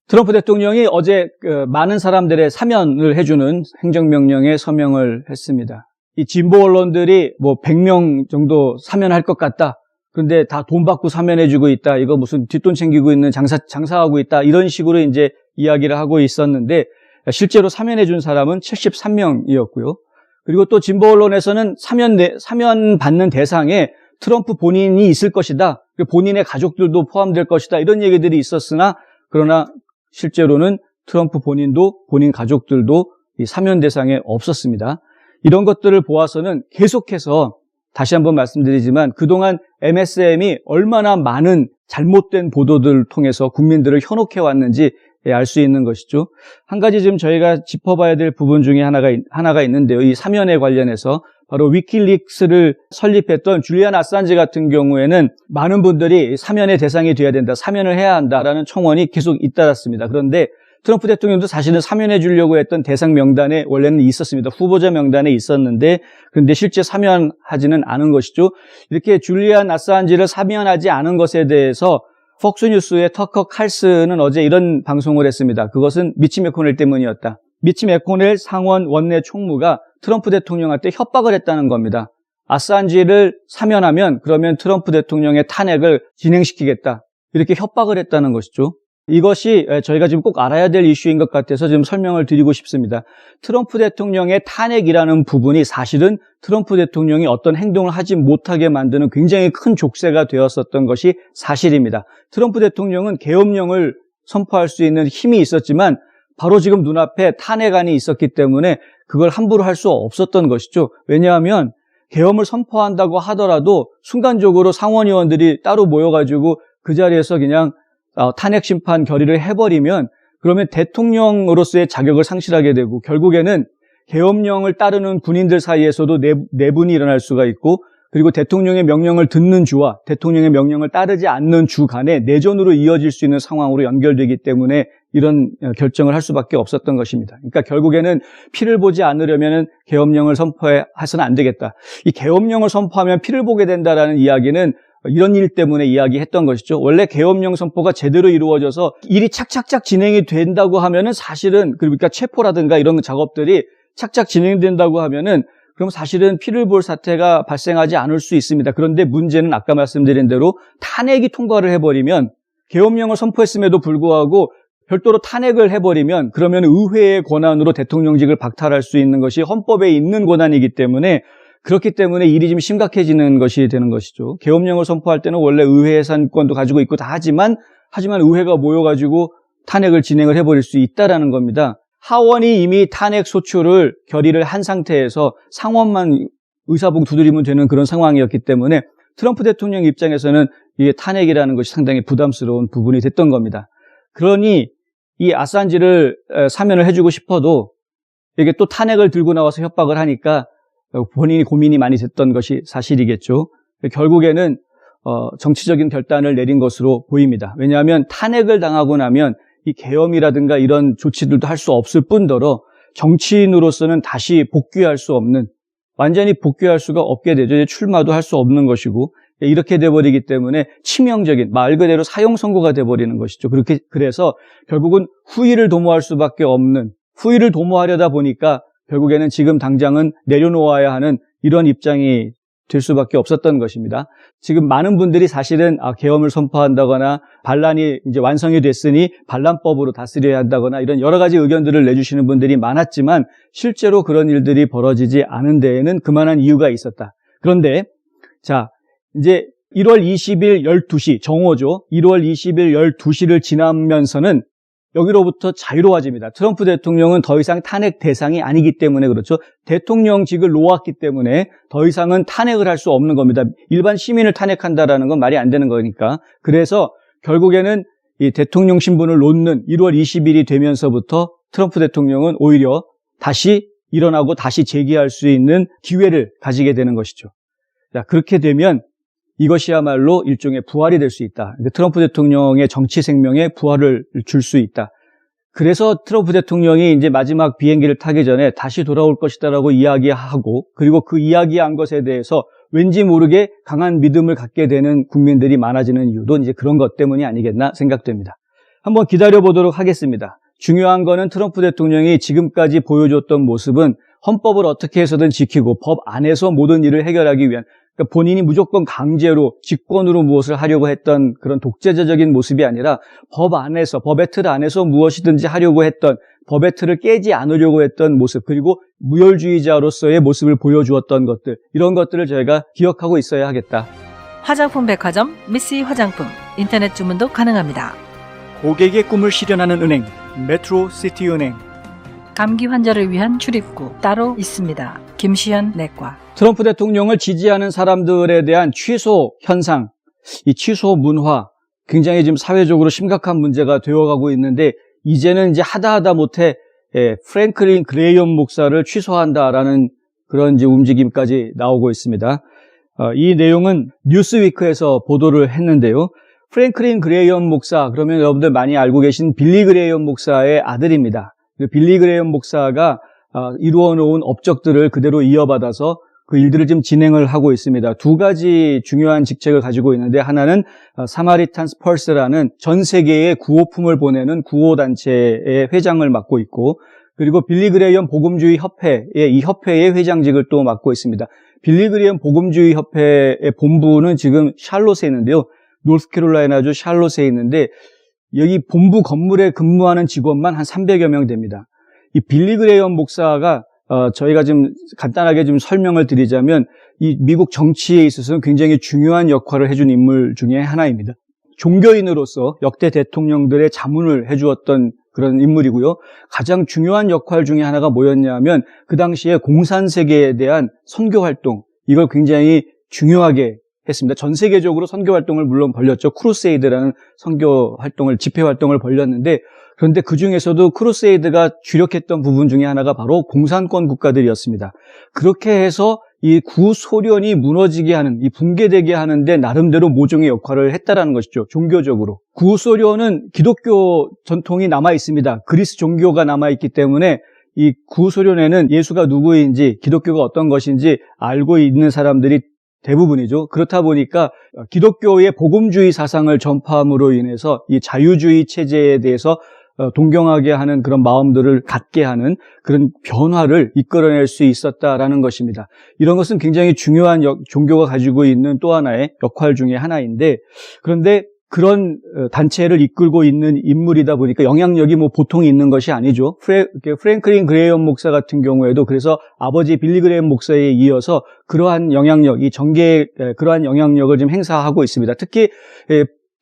트럼프 대통령이 어제 많은 사람들의 사면을 해주는 행정명령에 서명을 했습니다. 이 진보 언론들이 뭐 100명 정도 사면할 것 같다. 그런데 다 돈 받고 사면해주고 있다. 이거 무슨 뒷돈 챙기고 있는 장사하고 있다. 이런 식으로 이제 이야기를 하고 있었는데 실제로 사면해준 사람은 73명이었고요. 그리고 또 진보 언론에서는 사면 받는 대상에 트럼프 본인이 있을 것이다. 본인의 가족들도 포함될 것이다. 이런 얘기들이 있었으나 그러나 실제로는 트럼프 본인도 본인 가족들도 이 사면 대상에 없었습니다. 이런 것들을 보아서는 계속해서 다시 한번 말씀드리지만 그동안 MSM이 얼마나 많은 잘못된 보도들을 통해서 국민들을 현혹해 왔는지 알 수 있는 것이죠. 한 가지 지금 저희가 짚어봐야 될 부분 중에 하나가 있는데요. 이 사면에 관련해서 바로 위키릭스를 설립했던 줄리안 아산지 같은 경우에는 많은 분들이 사면의 대상이 되어야 된다, 사면을 해야 한다라는 청원이 계속 잇따랐습니다. 그런데 트럼프 대통령도 사실은 사면해 주려고 했던 대상 명단에 원래는 있었습니다. 후보자 명단에 있었는데 그런데 실제 사면하지는 않은 것이죠. 이렇게 줄리안 아산지를 사면하지 않은 것에 대해서 폭스뉴스의 터커 칼슨은 어제 이런 방송을 했습니다. 그것은 미치 매코넬 때문이었다. 미치 매코넬 상원 원내 총무가 트럼프 대통령한테 협박을 했다는 겁니다. 아산지를 사면하면 그러면 트럼프 대통령의 탄핵을 진행시키겠다. 이렇게 협박을 했다는 것이죠. 이것이 저희가 지금 꼭 알아야 될 이슈인 것 같아서 지금 설명을 드리고 싶습니다. 트럼프 대통령의 탄핵이라는 부분이 사실은 트럼프 대통령이 어떤 행동을 하지 못하게 만드는 굉장히 큰 족쇄가 되었었던 것이 사실입니다. 트럼프 대통령은 계엄령을 선포할 수 있는 힘이 있었지만 바로 지금 눈앞에 탄핵안이 있었기 때문에 그걸 함부로 할 수 없었던 것이죠. 왜냐하면 계엄을 선포한다고 하더라도 순간적으로 상원의원들이 따로 모여가지고 그 자리에서 그냥 탄핵 심판 결의를 해버리면 그러면 대통령으로서의 자격을 상실하게 되고 결국에는 계엄령을 따르는 군인들 사이에서도 내분이 일어날 수가 있고 그리고 대통령의 명령을 듣는 주와 대통령의 명령을 따르지 않는 주 간에 내전으로 이어질 수 있는 상황으로 연결되기 때문에 이런 결정을 할 수밖에 없었던 것입니다. 그러니까 결국에는 피를 보지 않으려면 계엄령을 선포해서는 안 되겠다. 이 계엄령을 선포하면 피를 보게 된다라는 이야기는 이런 일 때문에 이야기했던 것이죠. 원래 계엄령 선포가 제대로 이루어져서 일이 착착착 진행이 된다고 하면은 사실은 그러니까 체포라든가 이런 작업들이 착착 진행된다고 하면은 그럼 사실은 피를 볼 사태가 발생하지 않을 수 있습니다. 그런데 문제는 아까 말씀드린 대로 탄핵이 통과를 해버리면 계엄령을 선포했음에도 불구하고 별도로 탄핵을 해버리면 그러면 의회의 권한으로 대통령직을 박탈할 수 있는 것이 헌법에 있는 권한이기 때문에 그렇기 때문에 일이 좀 심각해지는 것이 되는 것이죠. 계엄령을 선포할 때는 원래 의회 예산권도 가지고 있고 다 하지만 의회가 모여가지고 탄핵을 진행을 해버릴 수 있다라는 겁니다. 하원이 이미 탄핵 소추를 결의를 한 상태에서 상원만 의사봉 두드리면 되는 그런 상황이었기 때문에 트럼프 대통령 입장에서는 이게 탄핵이라는 것이 상당히 부담스러운 부분이 됐던 겁니다. 그러니 이 아산지를 사면을 해주고 싶어도 이게 또 탄핵을 들고 나와서 협박을 하니까 본인이 고민이 많이 됐던 것이 사실이겠죠. 결국에는 정치적인 결단을 내린 것으로 보입니다. 왜냐하면 탄핵을 당하고 나면 이 계엄이라든가 이런 조치들도 할 수 없을 뿐더러 정치인으로서는 다시 복귀할 수 없는, 완전히 복귀할 수가 없게 되죠. 이제 출마도 할 수 없는 것이고, 이렇게 돼버리기 때문에 치명적인, 말 그대로 사형 선고가 돼버리는 것이죠. 그래서 결국은 후위를 도모할 수밖에 없는, 후위를 도모하려다 보니까 결국에는 지금 당장은 내려놓아야 하는 이런 입장이 될 수밖에 없었던 것입니다. 지금 많은 분들이 사실은 계엄을 선포한다거나 반란이 이제 완성이 됐으니 반란법으로 다스려야 한다거나 이런 여러 가지 의견들을 내주시는 분들이 많았지만 실제로 그런 일들이 벌어지지 않은 데에는 그만한 이유가 있었다. 그런데 자, 이제 1월 20일 12시 정오죠. 1월 20일 12시를 지나면서는 여기로부터 자유로워집니다. 트럼프 대통령은 더 이상 탄핵 대상이 아니기 때문에 그렇죠. 대통령직을 놓았기 때문에 더 이상은 탄핵을 할 수 없는 겁니다. 일반 시민을 탄핵한다라는 건 말이 안 되는 거니까. 그래서 결국에는 이 대통령 신분을 놓는 1월 20일이 되면서부터 트럼프 대통령은 오히려 다시 일어나고 다시 재기할 수 있는 기회를 가지게 되는 것이죠. 자, 그렇게 되면 이것이야말로 일종의 부활이 될 수 있다. 트럼프 대통령의 정치 생명에 부활을 줄 수 있다. 그래서 트럼프 대통령이 이제 마지막 비행기를 타기 전에 다시 돌아올 것이다라고 이야기하고, 그리고 그 이야기한 것에 대해서 왠지 모르게 강한 믿음을 갖게 되는 국민들이 많아지는 이유도 이제 그런 것 때문이 아니겠나 생각됩니다. 한번 기다려보도록 하겠습니다. 중요한 거는 트럼프 대통령이 지금까지 보여줬던 모습은 헌법을 어떻게 해서든 지키고 법 안에서 모든 일을 해결하기 위한, 그러니까 본인이 무조건 강제로 직권으로 무엇을 하려고 했던 그런 독재자적인 모습이 아니라 법 안에서, 법의 틀 안에서 무엇이든지 하려고 했던, 법의 틀을 깨지 않으려고 했던 모습, 그리고 무혈주의자로서의 모습을 보여주었던 것들, 이런 것들을 저희가 기억하고 있어야 하겠다. 화장품 백화점 미시 화장품 인터넷 주문도 가능합니다. 고객의 꿈을 실현하는 은행, 메트로시티은행. 감기 환자를 위한 출입구 따로 있습니다. 김시현 내과. 트럼프 대통령을 지지하는 사람들에 대한 취소 현상, 이 취소 문화, 굉장히 지금 사회적으로 심각한 문제가 되어가고 있는데, 이제는 이제 하다 못해 프랭클린 그레이엄 목사를 취소한다라는 그런 이제 움직임까지 나오고 있습니다. 이 내용은 뉴스위크에서 보도를 했는데요. 프랭클린 그레이엄 목사, 그러면 여러분들 많이 알고 계신 빌리 그레이엄 목사의 아들입니다. 빌리 그레이엄 목사가 이루어 놓은 업적들을 그대로 이어받아서 그 일들을 지금 진행을 하고 있습니다. 두 가지 중요한 직책을 가지고 있는데, 하나는 사마리탄스 펄스라는 전 세계에 구호품을 보내는 구호단체의 회장을 맡고 있고, 그리고 빌리 그레이엄 복음주의 협회의 이 협회의 회장직을 또 맡고 있습니다. 빌리 그레이엄 복음주의 협회의 본부는 지금 샬롯에 있는데요. 노스캐롤라이나주 샬롯에 있는데, 여기 본부 건물에 근무하는 직원만 한 300여 명 됩니다. 이 빌리 그레이엄 목사가 저희가 지금 간단하게 좀 설명을 드리자면, 이 미국 정치에 있어서는 굉장히 중요한 역할을 해준 인물 중에 하나입니다. 종교인으로서 역대 대통령들의 자문을 해주었던 그런 인물이고요. 가장 중요한 역할 중에 하나가 뭐였냐면, 그 당시에 공산세계에 대한 선교활동, 이걸 굉장히 중요하게 했습니다. 전 세계적으로 선교활동을 물론 벌였죠. 크루세이드라는 선교활동을, 집회활동을 벌였는데, 그런데 그 중에서도 크루세이드가 주력했던 부분 중에 하나가 바로 공산권 국가들이었습니다. 그렇게 해서 이 구소련이 무너지게 하는, 이 붕괴되게 하는데 나름대로 모종의 역할을 했다라는 것이죠. 종교적으로. 구소련은 기독교 전통이 남아 있습니다. 그리스 종교가 남아 있기 때문에 이 구소련에는 예수가 누구인지, 기독교가 어떤 것인지 알고 있는 사람들이 대부분이죠. 그렇다 보니까 기독교의 복음주의 사상을 전파함으로 인해서 이 자유주의 체제에 대해서 동경하게 하는 그런 마음들을 갖게 하는 그런 변화를 이끌어낼 수 있었다라는 것입니다. 이런 것은 굉장히 중요한 종교가 가지고 있는 또 하나의 역할 중에 하나인데, 그런데 그런 단체를 이끌고 있는 인물이다 보니까 영향력이 뭐 보통 있는 것이 아니죠. 프랭클린 그레이엄 목사 같은 경우에도 그래서 아버지 빌리 그레이엄 목사에 이어서 그러한 영향력, 이 정계의 그러한 영향력을 지금 행사하고 있습니다. 특히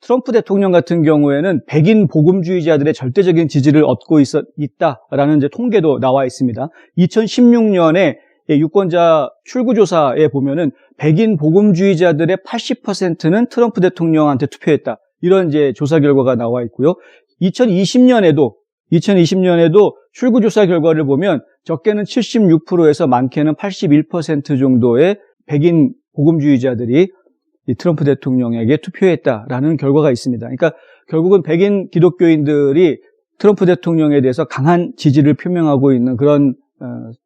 트럼프 대통령 같은 경우에는 백인 복음주의자들의 절대적인 지지를 얻고 있다라는 이제 통계도 나와 있습니다. 2016년에 유권자 출구조사에 보면은 백인 복음주의자들의 80%는 트럼프 대통령한테 투표했다. 이런 이제 조사 결과가 나와 있고요. 2020년에도 출구 조사 결과를 보면 적게는 76%에서 많게는 81% 정도의 백인 복음주의자들이 이 트럼프 대통령에게 투표했다라는 결과가 있습니다. 그러니까 결국은 백인 기독교인들이 트럼프 대통령에 대해서 강한 지지를 표명하고 있는 그런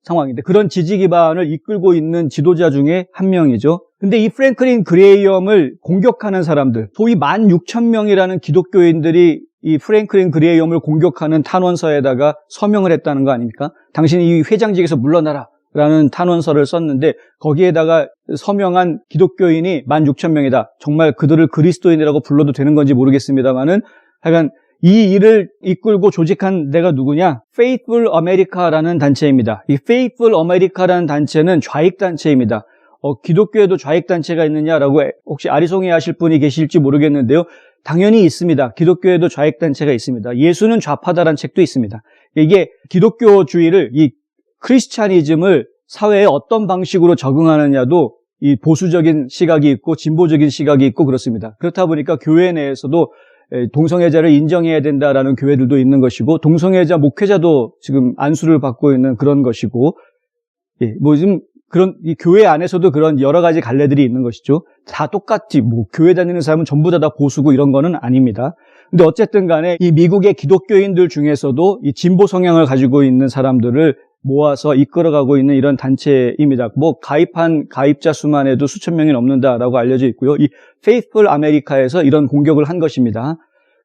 상황인데, 그런 지지 기반을 이끌고 있는 지도자 중에 한 명이죠. 근데 이 프랭클린 그레이엄을 공격하는 사람들, 소위 16,000명이라는 기독교인들이 이 프랭클린 그레이엄을 공격하는 탄원서에다가 서명을 했다는 거 아닙니까? 당신이 이 회장직에서 물러나라 라는 탄원서를 썼는데, 거기에다가 서명한 기독교인이 16,000명이다. 정말 그들을 그리스도인이라고 불러도 되는 건지 모르겠습니다만은, 하여간 이 일을 이끌고 조직한 데가 누구냐? Faithful America라는 단체입니다. 이 Faithful America라는 단체는 좌익단체입니다. 기독교에도 좌익단체가 있느냐라고 혹시 아리송해 하실 분이 계실지 모르겠는데요. 당연히 있습니다. 기독교에도 좌익단체가 있습니다. 예수는 좌파다라는 책도 있습니다. 이게 기독교주의를, 이 크리스찬이즘을 사회에 어떤 방식으로 적응하느냐도 이 보수적인 시각이 있고 진보적인 시각이 있고 그렇습니다. 그렇다 보니까 교회 내에서도 동성애자를 인정해야 된다라는 교회들도 있는 것이고, 동성애자 목회자도 지금 안수를 받고 있는 그런 것이고, 뭐 지금 그런 이 교회 안에서도 그런 여러 가지 갈래들이 있는 것이죠. 다 똑같이 뭐 교회 다니는 사람은 전부 다 보수고 이런 거는 아닙니다. 근데 어쨌든 간에 이 미국의 기독교인들 중에서도 이 진보 성향을 가지고 있는 사람들을 모아서 이끌어가고 있는 이런 단체입니다. 뭐 가입한 가입자 수만 해도 수천 명이 넘는다라고 알려져 있고요. 이 Faithful America에서 이런 공격을 한 것입니다.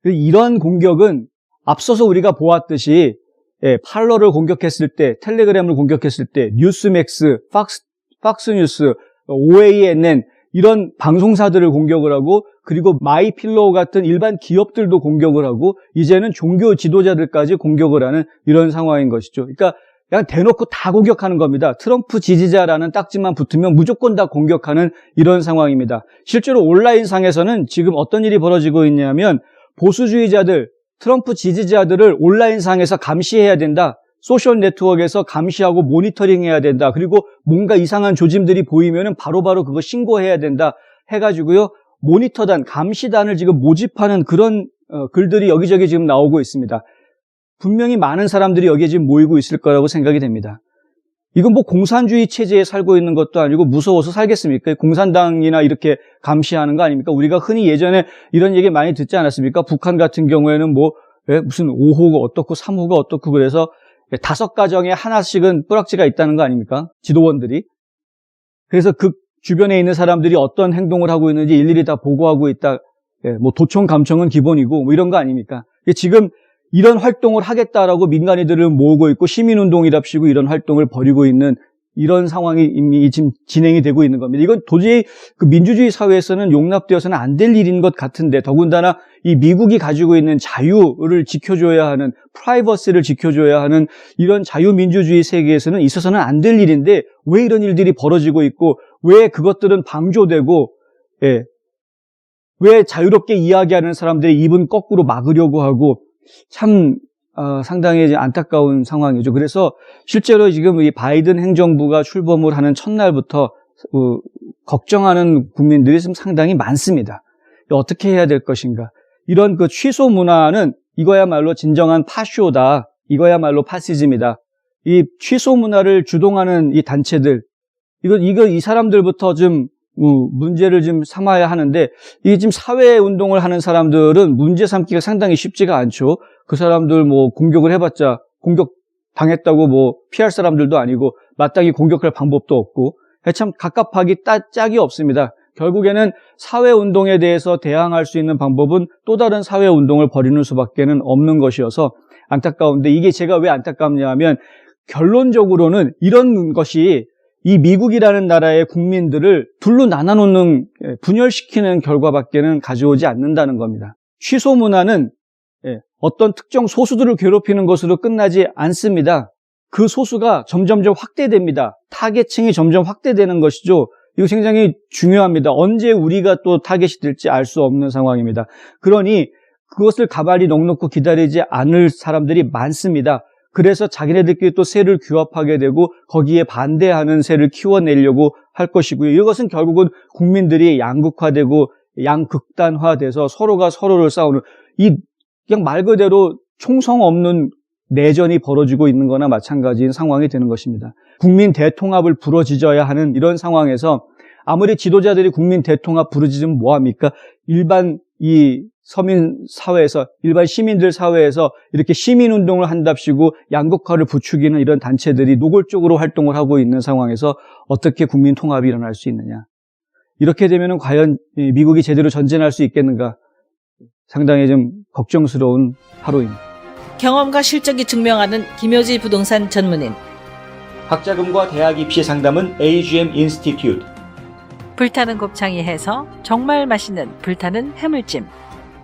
이런 공격은 앞서서 우리가 보았듯이 팔러를 공격했을 때, 텔레그램을 공격했을 때, 뉴스맥스, 팍스뉴스, OANN 이런 방송사들을 공격을 하고, 그리고 마이필로우 같은 일반 기업들도 공격을 하고, 이제는 종교 지도자들까지 공격을 하는 이런 상황인 것이죠. 그러니까 그냥 대놓고 다 공격하는 겁니다. 트럼프 지지자라는 딱지만 붙으면 무조건 다 공격하는 이런 상황입니다. 실제로 온라인상에서는 지금 어떤 일이 벌어지고 있냐면, 보수주의자들, 트럼프 지지자들을 온라인상에서 감시해야 된다. 소셜 네트워크에서 감시하고 모니터링해야 된다. 그리고 뭔가 이상한 조짐들이 보이면 바로바로 그거 신고해야 된다 해가지고요, 모니터단, 감시단을 지금 모집하는 그런 글들이 여기저기 지금 나오고 있습니다. 분명히 많은 사람들이 여기에 지금 모이고 있을 거라고 생각이 됩니다. 이건 뭐 공산주의 체제에 살고 있는 것도 아니고 무서워서 살겠습니까? 공산당이나 이렇게 감시하는 거 아닙니까? 우리가 흔히 예전에 이런 얘기 많이 듣지 않았습니까? 북한 같은 경우에는 뭐 무슨 5호가 어떻고 3호가 어떻고 그래서 5가정에 하나씩은 뿌락지가 있다는 거 아닙니까? 지도원들이. 그래서 그 주변에 있는 사람들이 어떤 행동을 하고 있는지 일일이 다 보고하고 있다. 뭐 도청 감청은 기본이고 뭐 이런 거 아닙니까? 지금 이런 활동을 하겠다라고 민간인들을 모으고 있고 시민운동이랍시고 이런 활동을 벌이고 있는 이런 상황이 이미 지금 진행이 되고 있는 겁니다. 이건 도저히 그 민주주의 사회에서는 용납되어서는 안 될 일인 것 같은데, 더군다나 이 미국이 가지고 있는 자유를 지켜줘야 하는, 프라이버시를 지켜줘야 하는 이런 자유민주주의 세계에서는 있어서는 안 될 일인데 왜 이런 일들이 벌어지고 있고, 왜 그것들은 방조되고, 왜 자유롭게 이야기하는 사람들의 입은 거꾸로 막으려고 하고, 참 상당히 안타까운 상황이죠. 그래서 실제로 지금 이 바이든 행정부가 출범을 하는 첫날부터 걱정하는 국민들이 좀 상당히 많습니다. 어떻게 해야 될 것인가. 이런 그 취소 문화는 이거야말로 진정한 파쇼다. 이거야말로 파시즘이다. 이 취소 문화를 주동하는 이 단체들, 이 사람들부터 좀 문제를 좀 삼아야 하는데, 이게 지금 사회 운동을 하는 사람들은 문제 삼기가 상당히 쉽지가 않죠. 그 사람들 뭐 공격을 해봤자 공격 당했다고 뭐 피할 사람들도 아니고 마땅히 공격할 방법도 없고, 참 갑갑하기 짝이 없습니다. 결국에는 사회 운동에 대해서 대항할 수 있는 방법은 또 다른 사회 운동을 벌이는 수밖에는 없는 것이어서 안타까운데, 이게 제가 왜 안타깝냐 하면 결론적으로는 이런 것이 이 미국이라는 나라의 국민들을 둘로 나눠놓는, 분열시키는 결과밖에는 가져오지 않는다는 겁니다. 취소 문화는 어떤 특정 소수들을 괴롭히는 것으로 끝나지 않습니다. 그 소수가 점점점 확대됩니다. 타겟층이 점점 확대되는 것이죠. 이거 굉장히 중요합니다. 언제 우리가 또 타겟이 될지 알 수 없는 상황입니다. 그러니 그것을 가만히 넉넉히 기다리지 않을 사람들이 많습니다. 그래서 자기네들끼리 또 세를 규합하게 되고 거기에 반대하는 세를 키워내려고 할 것이고요. 이것은 결국은 국민들이 양극화되고 양극단화돼서 서로가 서로를 싸우는 그냥 말 그대로 총성 없는 내전이 벌어지고 있는 거나 마찬가지인 상황이 되는 것입니다. 국민 대통합을 부러지져야 하는 이런 상황에서 아무리 지도자들이 국민 대통합 부르짖으면 뭐합니까? 일반 이 서민 사회에서, 일반 시민들 사회에서 이렇게 시민운동을 한답시고 양극화를 부추기는 이런 단체들이 노골적으로 활동을 하고 있는 상황에서 어떻게 국민 통합이 일어날 수 있느냐. 이렇게 되면 과연 미국이 제대로 전쟁할 수 있겠는가? 상당히 좀 걱정스러운 하루입니다. 경험과 실적이 증명하는 김효지 부동산 전문인. 학자금과 대학 입시 상담은 AGM 인스티튜트. 불타는 곱창이 해서 정말 맛있는 불타는 해물찜.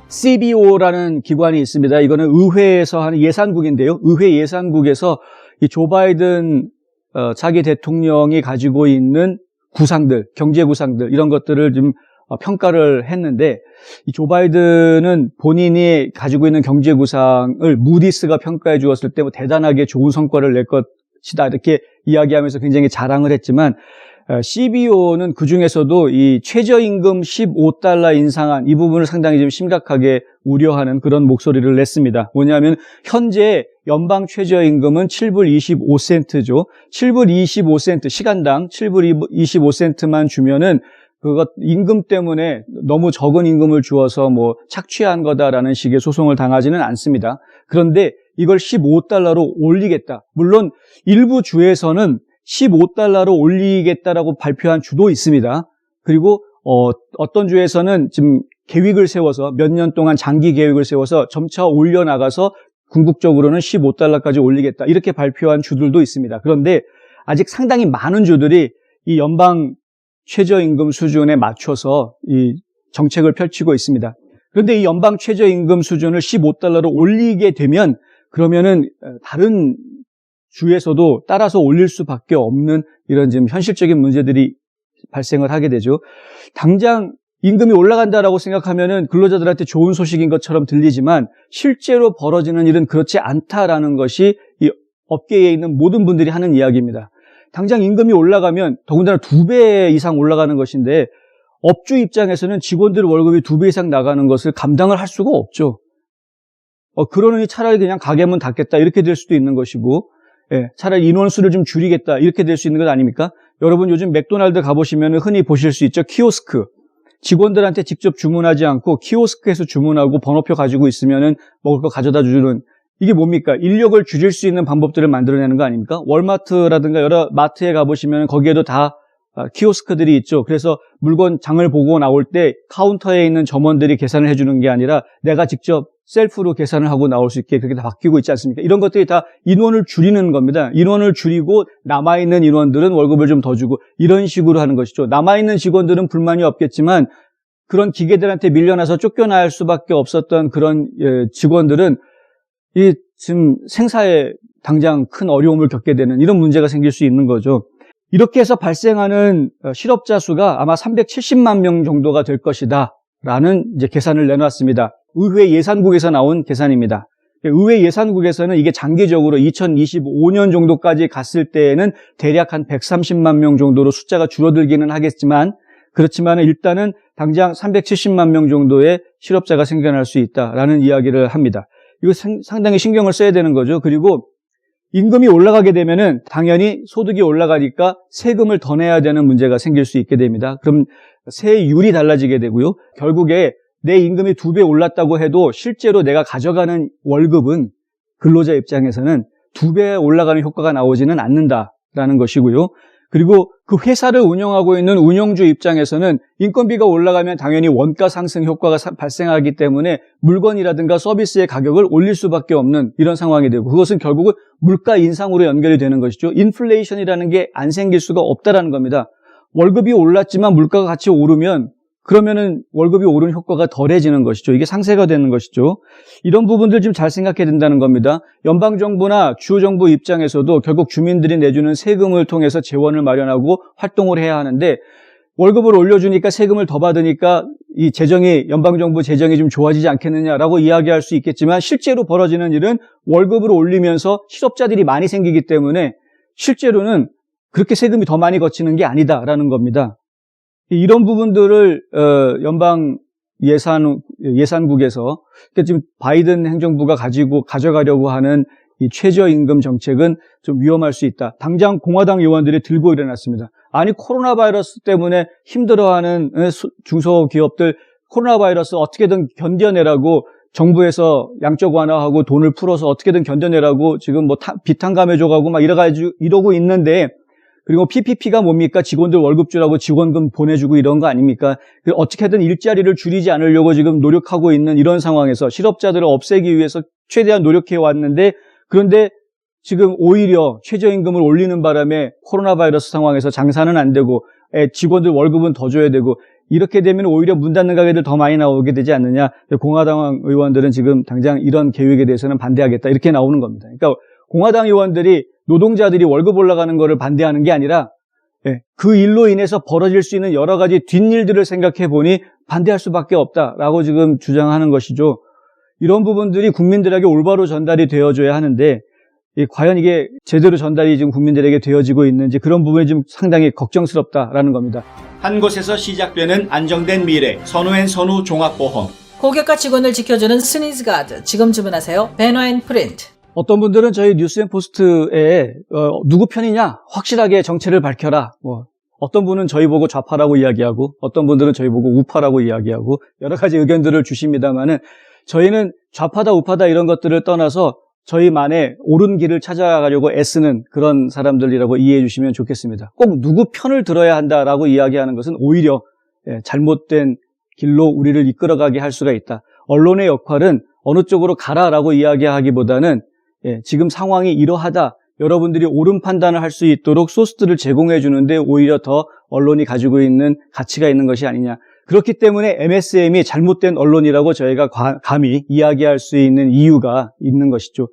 CBO라는 기관이 있습니다. 이거는 의회에서 하는 예산국인데요. 의회 예산국에서 이 조 바이든 자기 대통령이 가지고 있는 구상들, 경제 구상들 이런 것들을 좀 평가를 했는데 이 조 바이든은 본인이 가지고 있는 경제 구상을 무디스가 평가해 주었을 때 뭐 대단하게 좋은 성과를 낼 것이다 이렇게 이야기하면서 굉장히 자랑을 했지만 CBO는 그중에서도 이 최저임금 15달러 인상안 이 부분을 상당히 좀 심각하게 우려하는 그런 목소리를 냈습니다. 뭐냐면 현재 연방 최저임금은 7불 25센트죠. 7불 25센트 시간당 7불 25센트만 주면은 그것 임금 때문에 너무 적은 임금을 주어서 뭐 착취한 거다라는 식의 소송을 당하지는 않습니다. 그런데 이걸 15달러로 올리겠다. 물론 일부 주에서는 15달러로 올리겠다라고 발표한 주도 있습니다. 그리고 어떤 주에서는 지금 계획을 세워서 몇 년 동안 장기 계획을 세워서 점차 올려나가서 궁극적으로는 15달러까지 올리겠다 이렇게 발표한 주들도 있습니다. 그런데 아직 상당히 많은 주들이 이 연방 최저임금 수준에 맞춰서 이 정책을 펼치고 있습니다. 그런데 이 연방 최저임금 수준을 15달러로 올리게 되면 그러면은 다른 주에서도 따라서 올릴 수밖에 없는 이런 지금 현실적인 문제들이 발생을 하게 되죠. 당장 임금이 올라간다라고 생각하면은 근로자들한테 좋은 소식인 것처럼 들리지만 실제로 벌어지는 일은 그렇지 않다라는 것이 이 업계에 있는 모든 분들이 하는 이야기입니다. 당장 임금이 올라가면 더군다나 2배 이상 올라가는 것인데 업주 입장에서는 직원들 월급이 2배 이상 나가는 것을 감당을 할 수가 없죠. 그러니 차라리 그냥 가게문 닫겠다 이렇게 될 수도 있는 것이고 차라리 인원수를 좀 줄이겠다 이렇게 될 수 있는 것 아닙니까? 여러분 요즘 맥도날드 가보시면 흔히 보실 수 있죠. 키오스크. 직원들한테 직접 주문하지 않고 키오스크에서 주문하고 번호표 가지고 있으면 먹을 거 가져다 주는 이게 뭡니까? 인력을 줄일 수 있는 방법들을 만들어내는 거 아닙니까? 월마트라든가 여러 마트에 가보시면 거기에도 다 키오스크들이 있죠. 그래서 물건 장을 보고 나올 때 카운터에 있는 점원들이 계산을 해주는 게 아니라 내가 직접 셀프로 계산을 하고 나올 수 있게 그렇게 다 바뀌고 있지 않습니까? 이런 것들이 다 인원을 줄이는 겁니다. 인원을 줄이고 남아있는 인원들은 월급을 좀 더 주고 이런 식으로 하는 것이죠. 남아있는 직원들은 불만이 없겠지만 그런 기계들한테 밀려나서 쫓겨날 수밖에 없었던 그런 직원들은 지금 생사에 당장 큰 어려움을 겪게 되는 이런 문제가 생길 수 있는 거죠. 이렇게 해서 발생하는 실업자 수가 아마 370만 명 정도가 될 것이다 라는 이제 계산을 내놨습니다. 의회 예산국에서 나온 계산입니다. 의회 예산국에서는 이게 장기적으로 2025년 정도까지 갔을 때에는 대략 한 130만 명 정도로 숫자가 줄어들기는 하겠지만 그렇지만 일단은 당장 370만 명 정도의 실업자가 생겨날 수 있다라는 이야기를 합니다. 이거 상당히 신경을 써야 되는 거죠. 그리고 임금이 올라가게 되면은 당연히 소득이 올라가니까 세금을 더 내야 되는 문제가 생길 수 있게 됩니다. 그럼 세율이 달라지게 되고요. 결국에 내 임금이 2배 올랐다고 해도 실제로 내가 가져가는 월급은 근로자 입장에서는 2배 올라가는 효과가 나오지는 않는다라는 것이고요. 그리고 그 회사를 운영하고 있는 운영주 입장에서는 인건비가 올라가면 당연히 원가 상승 효과가 발생하기 때문에 물건이라든가 서비스의 가격을 올릴 수밖에 없는 이런 상황이 되고 그것은 결국은 물가 인상으로 연결이 되는 것이죠. 인플레이션이라는 게 안 생길 수가 없다라는 겁니다. 월급이 올랐지만 물가가 같이 오르면 그러면은 월급이 오른 효과가 덜해지는 것이죠. 이게 상쇄가 되는 것이죠. 이런 부분들 좀 잘 생각해야 된다는 겁니다. 연방정부나 주정부 입장에서도 결국 주민들이 내주는 세금을 통해서 재원을 마련하고 활동을 해야 하는데 월급을 올려주니까 세금을 더 받으니까 이 재정이 연방정부 재정이 좀 좋아지지 않겠느냐라고 이야기할 수 있겠지만 실제로 벌어지는 일은 월급을 올리면서 실업자들이 많이 생기기 때문에 실제로는 그렇게 세금이 더 많이 거치는 게 아니다라는 겁니다. 이런 부분들을 연방 예산국에서 지금 바이든 행정부가 가져가려고 하는 이 최저임금 정책은 좀 위험할 수 있다. 당장 공화당 의원들이 들고 일어났습니다. 아니 코로나 바이러스 때문에 힘들어하는 중소기업들 코로나 바이러스 어떻게든 견뎌내라고 정부에서 양적 완화하고 돈을 풀어서 어떻게든 견뎌내라고 지금 뭐 비탄 감해줘가고 막 이러고 있는데, 그리고 PPP가 뭡니까? 직원들 월급 주라고 지원금 보내주고 이런 거 아닙니까? 어떻게든 일자리를 줄이지 않으려고 지금 노력하고 있는 이런 상황에서 실업자들을 없애기 위해서 최대한 노력해 왔는데, 그런데 지금 오히려 최저임금을 올리는 바람에 코로나 바이러스 상황에서 장사는 안 되고 직원들 월급은 더 줘야 되고, 이렇게 되면 오히려 문 닫는 가게들 더 많이 나오게 되지 않느냐. 공화당 의원들은 지금 당장 이런 계획에 대해서는 반대하겠다, 이렇게 나오는 겁니다. 그러니까 공화당 의원들이 노동자들이 월급 올라가는 거를 반대하는 게 아니라 그 일로 인해서 벌어질 수 있는 여러 가지 뒷일들을 생각해 보니 반대할 수밖에 없다라고 지금 주장하는 것이죠. 이런 부분들이 국민들에게 올바로 전달이 되어줘야 하는데, 과연 이게 제대로 전달이 지금 국민들에게 되어지고 있는지, 그런 부분이 좀 상당히 걱정스럽다라는 겁니다. 한 곳에서 시작되는 안정된 미래, 선우앤선우 종합보험. 고객과 직원을 지켜주는 스니즈가드. 지금 주문하세요. 베너앤프린트. 어떤 분들은 저희 뉴스앤포스트에 누구 편이냐 확실하게 정체를 밝혀라, 어떤 분은 저희 보고 좌파라고 이야기하고 어떤 분들은 저희 보고 우파라고 이야기하고 여러 가지 의견들을 주십니다만은, 저희는 좌파다 우파다 이런 것들을 떠나서 저희만의 옳은 길을 찾아가려고 애쓰는 그런 사람들이라고 이해해 주시면 좋겠습니다. 꼭 누구 편을 들어야 한다라고 이야기하는 것은 오히려 잘못된 길로 우리를 이끌어가게 할 수가 있다. 언론의 역할은 어느 쪽으로 가라라고 이야기하기보다는 지금 상황이 이러하다, 여러분들이 옳은 판단을 할 수 있도록 소스들을 제공해 주는데 오히려 더 언론이 가지고 있는 가치가 있는 것이 아니냐. 그렇기 때문에 MSM이 잘못된 언론이라고 저희가 감히 이야기할 수 있는 이유가 있는 것이죠.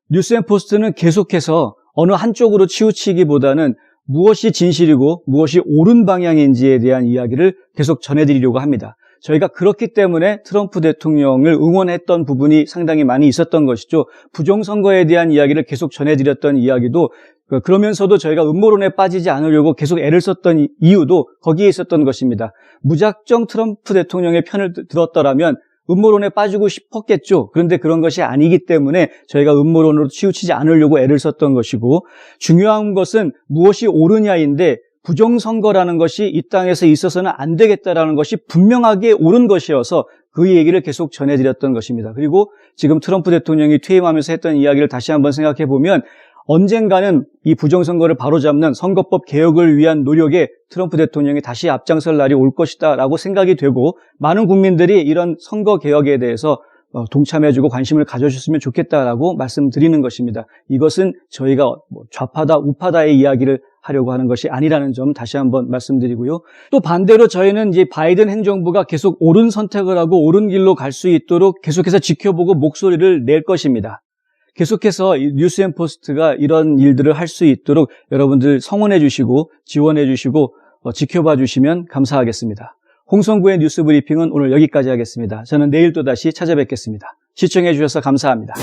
뉴스앤포스트는 계속해서 어느 한쪽으로 치우치기보다는 무엇이 진실이고 무엇이 옳은 방향인지에 대한 이야기를 계속 전해드리려고 합니다. 저희가 그렇기 때문에 트럼프 대통령을 응원했던 부분이 상당히 많이 있었던 것이죠. 부정선거에 대한 이야기를 계속 전해드렸던 이야기도, 그러면서도 저희가 음모론에 빠지지 않으려고 계속 애를 썼던 이유도 거기에 있었던 것입니다. 무작정 트럼프 대통령의 편을 들었더라면 음모론에 빠지고 싶었겠죠. 그런데 그런 것이 아니기 때문에 저희가 음모론으로 치우치지 않으려고 애를 썼던 것이고, 중요한 것은 무엇이 옳으냐인데, 부정선거라는 것이 이 땅에서 있어서는 안 되겠다라는 것이 분명하게 옳은 것이어서 그 얘기를 계속 전해드렸던 것입니다. 그리고 지금 트럼프 대통령이 퇴임하면서 했던 이야기를 다시 한번 생각해 보면, 언젠가는 이 부정선거를 바로잡는 선거법 개혁을 위한 노력에 트럼프 대통령이 다시 앞장설 날이 올 것이다 라고 생각이 되고, 많은 국민들이 이런 선거 개혁에 대해서 동참해주고 관심을 가져주셨으면 좋겠다라고 말씀드리는 것입니다. 이것은 저희가 좌파다 우파다의 이야기를 하려고 하는 것이 아니라는 점 다시 한번 말씀드리고요. 또 반대로 저희는 이제 바이든 행정부가 계속 옳은 선택을 하고 옳은 길로 갈 수 있도록 계속해서 지켜보고 목소리를 낼 것입니다. 계속해서 뉴스앤포스트가 이런 일들을 할 수 있도록 여러분들 성원해 주시고 지원해 주시고 지켜봐 주시면 감사하겠습니다. 홍성구의 뉴스 브리핑은 오늘 여기까지 하겠습니다. 저는 내일 또 다시 찾아뵙겠습니다. 시청해 주셔서 감사합니다.